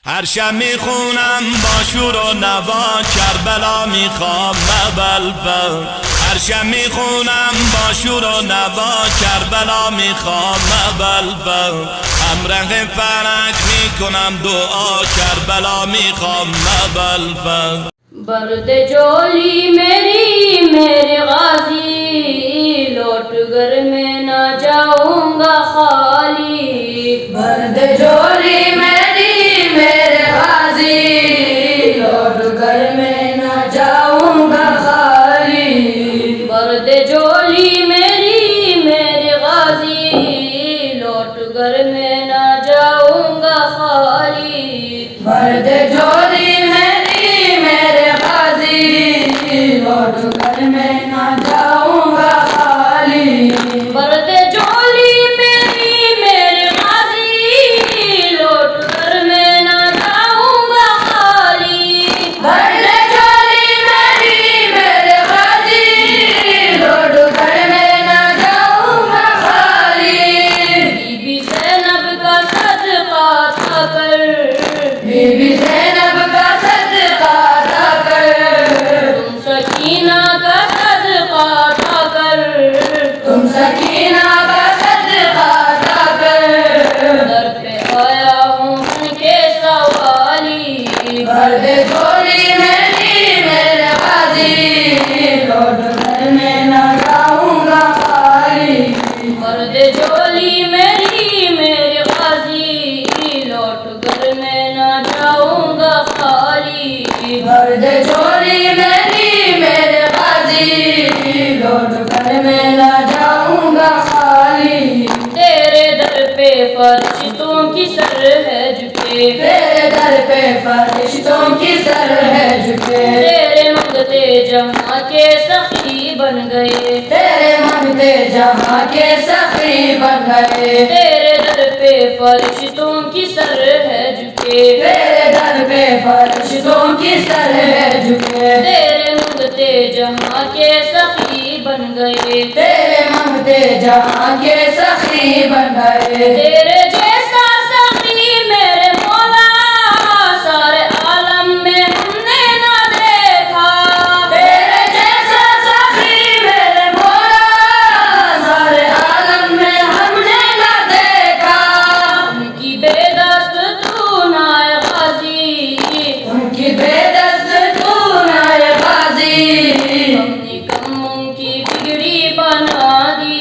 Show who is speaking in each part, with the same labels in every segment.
Speaker 1: هر شب میخونم با شور و نوا کربلا میخوام بلبل. هر شب میخونم با شور و نوا کربلا میخوام بلبل. همراه فلک میکنم دعا کربلا میخوام بلبل.
Speaker 2: برد جولی میری میرے غازی لوٹ گھر میں نہ جاؤں گا خالی.
Speaker 3: برد جولی میری میرے غازی لوٹ گھر میں نہ جاؤں گا خالی.
Speaker 2: برد جولی میری میرے غازی لوٹ گھر میں نہ جاؤں گا خالی.
Speaker 3: برد جولی میری میرے غازی لوٹ گھر میں نہ جاؤں گا خالی.
Speaker 2: برد جولی میری میرے غازی لوٹ گھر میں نہ جاؤں گا خالی.
Speaker 3: برد جولی میری میرے غازی لوٹ گھر میں نہ جاؤں گا خالی.
Speaker 2: بی بی زینب کا صدقہ تھا کر
Speaker 3: بی بی زینب کا صدقہ تھا کر
Speaker 2: تم سکینہ کا صدقہ تھا کر
Speaker 3: تم سکینہ کا صدقہ تھا کر
Speaker 2: در پہ آیا ہوں ان کے سوالی.
Speaker 3: برد جولی میری میرے غازی لوٹ گھر میں نہ جاؤں گا خالی.
Speaker 2: برد جولی میری میرے غازی لوٹ گھر میں نہ جاؤں گا خالی.
Speaker 3: برد جولی میری میرے غازی لوٹ گھر میں نہ جاؤں گا خالی.
Speaker 2: تیرے در پہ فرشتوں کی سر ہے جھکے
Speaker 3: تیرے در پہ فرشتوں کی سر ہے جھکے
Speaker 2: تیرے منگتے جہاں کے سخی بن گئے
Speaker 3: تیرے منگتے جہاں کے سخی بن گئے.
Speaker 2: تیرے در پہ فرشتوں کی سر ہے جھکے
Speaker 3: تیرے در پہ فرشتوں کی سر ہے جھکے
Speaker 2: تیرے منگتے جہاں کے سخی بن گئے
Speaker 3: تیرے منگتے جہاں کے سخی بن گئے.
Speaker 2: تیرے جیسا سخی میرے مولا سارے عالم میں ہم نے نہ دیکھا.
Speaker 3: تیرے جیسا سخی میرے مولا سارے عالم میں ہم نے نہ دیکھا.
Speaker 2: ان کی بے دست تو نائے غازی
Speaker 3: ان کی بے دست تو نائے غازی
Speaker 2: ہم نے کم ان کی بگڑی بنا دی.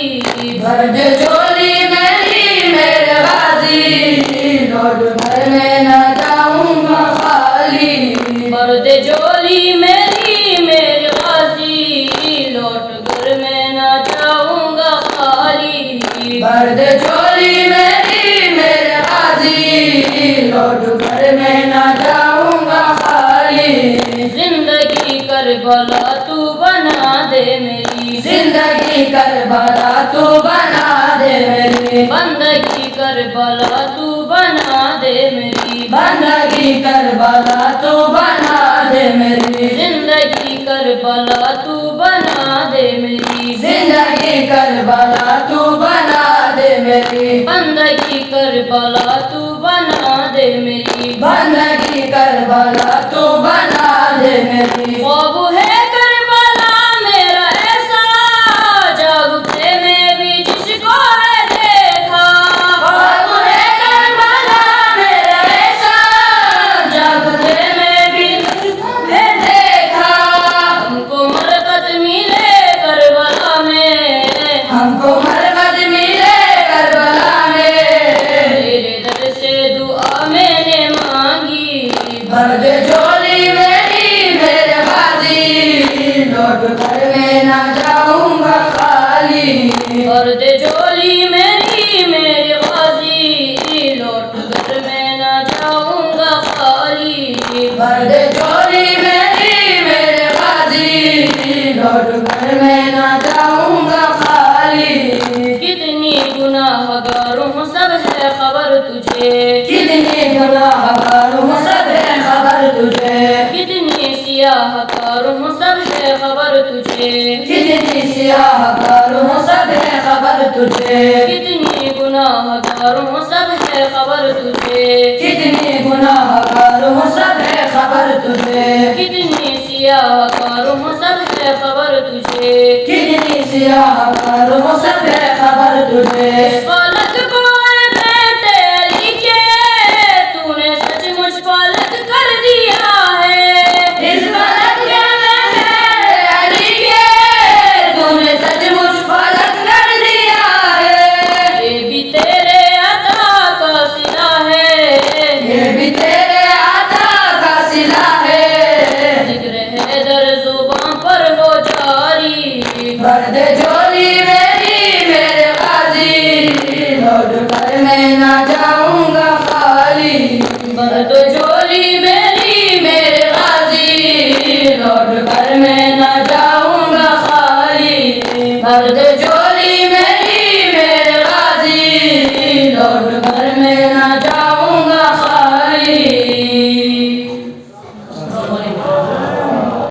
Speaker 3: برد جولی میری میرے غازی لوٹ گھر میں نہ جاؤں گا خالی.
Speaker 2: برد جولی میری میرے غازی لوٹ گھر میں نہ جاؤں گا خالی.
Speaker 3: برد جولی میری میرے غازی لوٹ گھر میں نہ جاؤں گا خالی.
Speaker 2: زندگی کربلا تو بنا دے میری
Speaker 3: زندگی کربلا تو بنا دے میری
Speaker 2: بندگی کربلا تو بنا دے میری
Speaker 3: بندگی کربلا تو بنا دے میری
Speaker 2: زندگی کربلا تو بنا دے میری
Speaker 3: زندگی کربلا تو بنا دے میری
Speaker 2: بندگی کربلا تو بنا دے میری
Speaker 3: بندگی کربلا تو بنا دے میری.
Speaker 2: خواب ہے کربلا میرا ایسا جاگتے میں بھی جس کو ہے دیکھا.
Speaker 3: خواب ہے کربلا میرا ایسا جاگتے میں بھی ہے دیکھا.
Speaker 2: ہم کو مرقد ملے کربلا میں
Speaker 3: ہم کو مرقد ملے کربلا میں
Speaker 2: تیرے در سے دعا میں نے مانگی.
Speaker 3: برد جولی میری میرے غازی لوٹ گھر میں نہ جاؤں گا خالی.
Speaker 2: برد جولی میری میرے غازی لوٹ گھر میں نہ جاؤں گا خالی.
Speaker 3: برد جولی میری میرے غازی لوٹ گھر میں نہ جاؤں گا خالی.
Speaker 2: کتنی گناہ گاروں سب ہے خبر تجھے
Speaker 3: کتنی گناہ گاروں سب ہے خبر تجھے
Speaker 2: کتنی سیاہ کاروں سب ہے خبر تجھے
Speaker 3: کتنی سیاہ کاروں سب ہے خبر تجھے
Speaker 2: کتنی گناہ گاروں سب ہے خبر تجھے
Speaker 3: کتنی گناہ
Speaker 2: سیاہ کاروں سب ہے خبر تجھے
Speaker 3: کتنی سیاہ کاروں سب ہے خبر تجھے
Speaker 2: فلک کو اے بیٹے علی کے تو نے سچ مجھ فلک کر دیا ہے
Speaker 3: اس فلک کے بیٹے علی کے تو نے سچ مجھ فلک کر دیا ہے
Speaker 2: یہ بھی تیرے عطا کا صلہ ہے
Speaker 3: یہ بھی تیرے عطا کا صلہ ہے
Speaker 2: ذکر حیدر زباں پر ہو جاری
Speaker 3: بھر دے جھولی میری میرے غازی لوٹ کر میں نہ جاؤں گا خالی بھر دے جھولی میری میرے غازی لوٹ کر میں نہ جاؤں گا خالی بھر دے